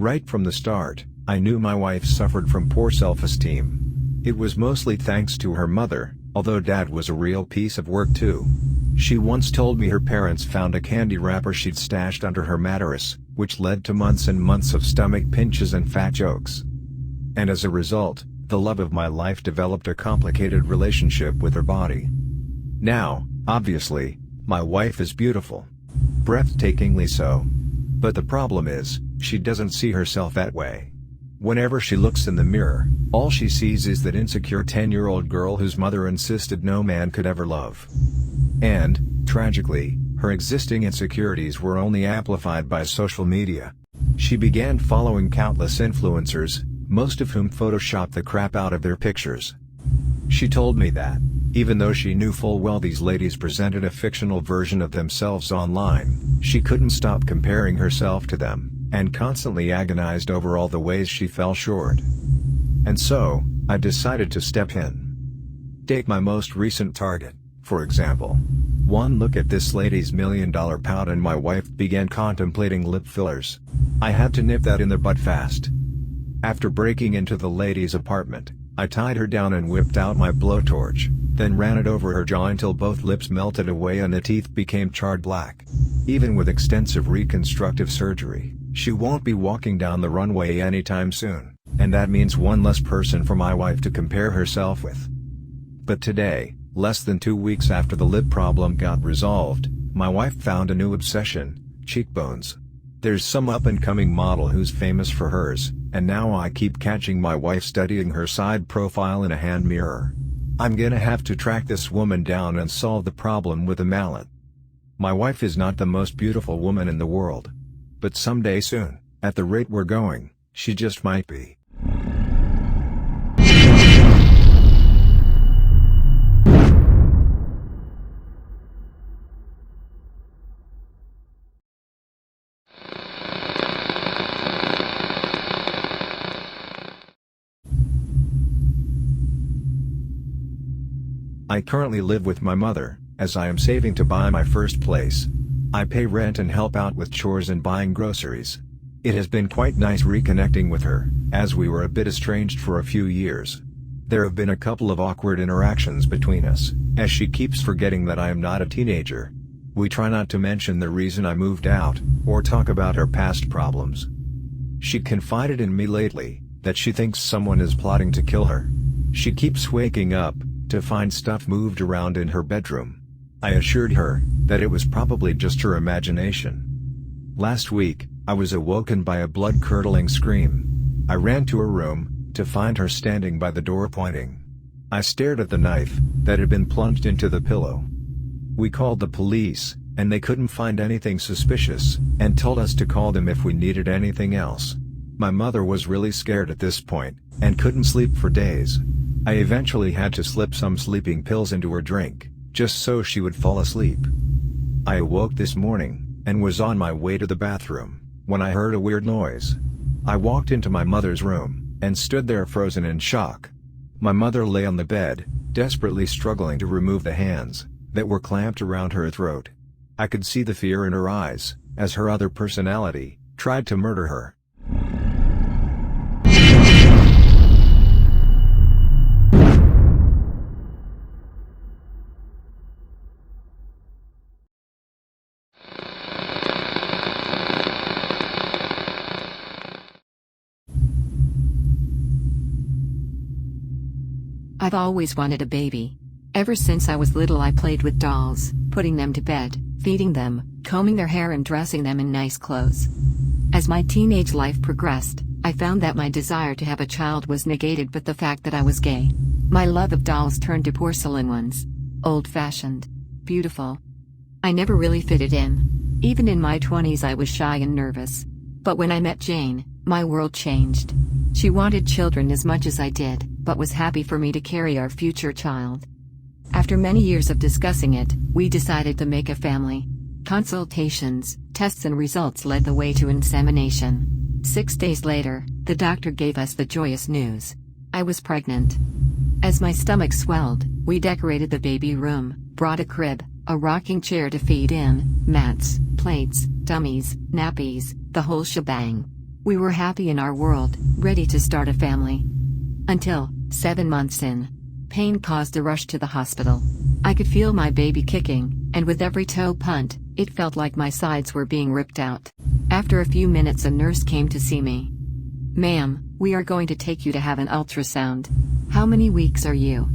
Right from the start, I knew my wife suffered from poor self-esteem. It was mostly thanks to her mother, although Dad was a real piece of work too. She once told me her parents found a candy wrapper she'd stashed under her mattress, which led to months and months of stomach pinches and fat jokes. And as a result, the love of my life developed a complicated relationship with her body. Now, obviously, my wife is beautiful. Breathtakingly so. But the problem is, she doesn't see herself that way. Whenever she looks in the mirror, all she sees is that insecure 10-year-old girl whose mother insisted no man could ever love. And, tragically, her existing insecurities were only amplified by social media. She began following countless influencers, most of whom photoshopped the crap out of their pictures. She told me that, even though she knew full well these ladies presented a fictional version of themselves online, she couldn't stop comparing herself to them, and constantly agonized over all the ways she fell short. And so, I decided to step in. Take my most recent target, for example. One look at this lady's $1 million pout and my wife began contemplating lip fillers. I had to nip that in the bud fast. After breaking into the lady's apartment, I tied her down and whipped out my blowtorch, then ran it over her jaw until both lips melted away and the teeth became charred black. Even with extensive reconstructive surgery, she won't be walking down the runway anytime soon, and that means one less person for my wife to compare herself with. But today, less than 2 weeks after the lip problem got resolved, my wife found a new obsession: cheekbones. There's some up-and-coming model who's famous for hers, and now I keep catching my wife studying her side profile in a hand mirror. I'm gonna have to track this woman down and solve the problem with a mallet. My wife is not the most beautiful woman in the world. But someday soon, at the rate we're going, she just might be. I currently live with my mother, as I am saving to buy my first place. I pay rent and help out with chores and buying groceries. It has been quite nice reconnecting with her, as we were a bit estranged for a few years. There have been a couple of awkward interactions between us, as she keeps forgetting that I am not a teenager. We try not to mention the reason I moved out, or talk about her past problems. She confided in me lately, that she thinks someone is plotting to kill her. She keeps waking up to find stuff moved around in her bedroom. I assured her that it was probably just her imagination. Last week, I was awoken by a blood-curdling scream. I ran to her room to find her standing by the door pointing. I stared at the knife that had been plunged into the pillow. We called the police, and they couldn't find anything suspicious, and told us to call them if we needed anything else. My mother was really scared at this point, and couldn't sleep for days. I eventually had to slip some sleeping pills into her drink, just so she would fall asleep. I awoke this morning, and was on my way to the bathroom, when I heard a weird noise. I walked into my mother's room, and stood there frozen in shock. My mother lay on the bed, desperately struggling to remove the hands that were clamped around her throat. I could see the fear in her eyes, as her other personality tried to murder her. I've always wanted a baby. Ever since I was little I played with dolls, putting them to bed, feeding them, combing their hair and dressing them in nice clothes. As my teenage life progressed, I found that my desire to have a child was negated by the fact that I was gay. My love of dolls turned to porcelain ones. Old-fashioned. Beautiful. I never really fitted in. Even in my 20s I was shy and nervous. But when I met Jane, my world changed. She wanted children as much as I did, but was happy for me to carry our future child. After many years of discussing it, we decided to make a family. Consultations, tests and results led the way to insemination. 6 days later, the doctor gave us the joyous news. I was pregnant. As my stomach swelled, we decorated the baby room, brought a crib, a rocking chair to feed in, mats, plates, dummies, nappies, the whole shebang. We were happy in our world, ready to start a family. Until, 7 months in, pain caused a rush to the hospital. I could feel my baby kicking, and with every toe punt, it felt like my sides were being ripped out. After a few minutes, a nurse came to see me. "Ma'am, we are going to take you to have an ultrasound. How many weeks are you?"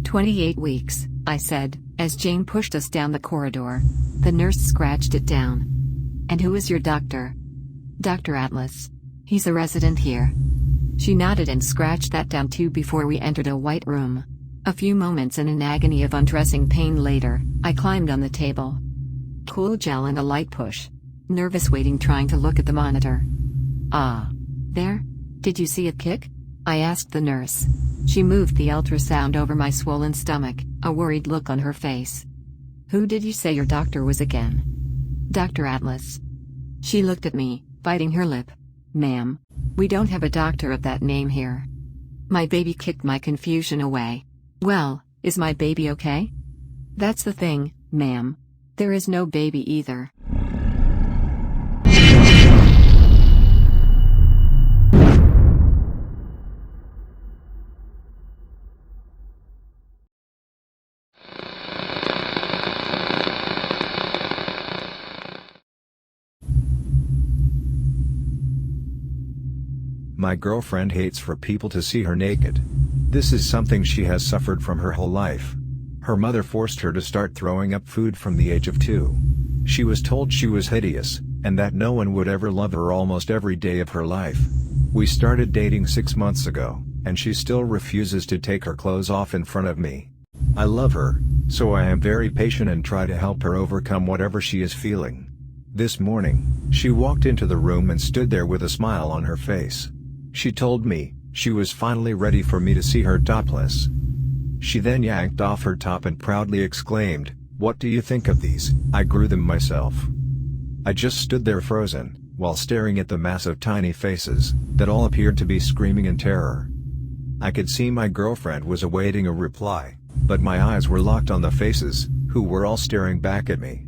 28 weeks, I said, as Jane pushed us down the corridor. The nurse scratched it down. "And who is your doctor?" "Dr. Atlas. He's a resident here." She nodded and scratched that down too before we entered a white room. A few moments in an agony of undressing pain later, I climbed on the table. Cool gel and a light push. Nervous waiting, trying to look at the monitor. "Ah. There? Did you see it kick?" I asked the nurse. She moved the ultrasound over my swollen stomach, a worried look on her face. "Who did you say your doctor was again?" "Dr. Atlas." She looked at me, biting her lip. "Ma'am, we don't have a doctor of that name here." My baby kicked my confusion away. "Well, is my baby okay?" "That's the thing, ma'am. There is no baby either." My girlfriend hates for people to see her naked. This is something she has suffered from her whole life. Her mother forced her to start throwing up food from the age of 2. She was told she was hideous, and that no one would ever love her almost every day of her life. We started dating 6 months ago, and she still refuses to take her clothes off in front of me. I love her, so I am very patient and try to help her overcome whatever she is feeling. This morning, she walked into the room and stood there with a smile on her face. She told me she was finally ready for me to see her topless. She then yanked off her top and proudly exclaimed, "What do you think of these? I grew them myself." I just stood there frozen, while staring at the massive tiny faces, that all appeared to be screaming in terror. I could see my girlfriend was awaiting a reply, but my eyes were locked on the faces, who were all staring back at me.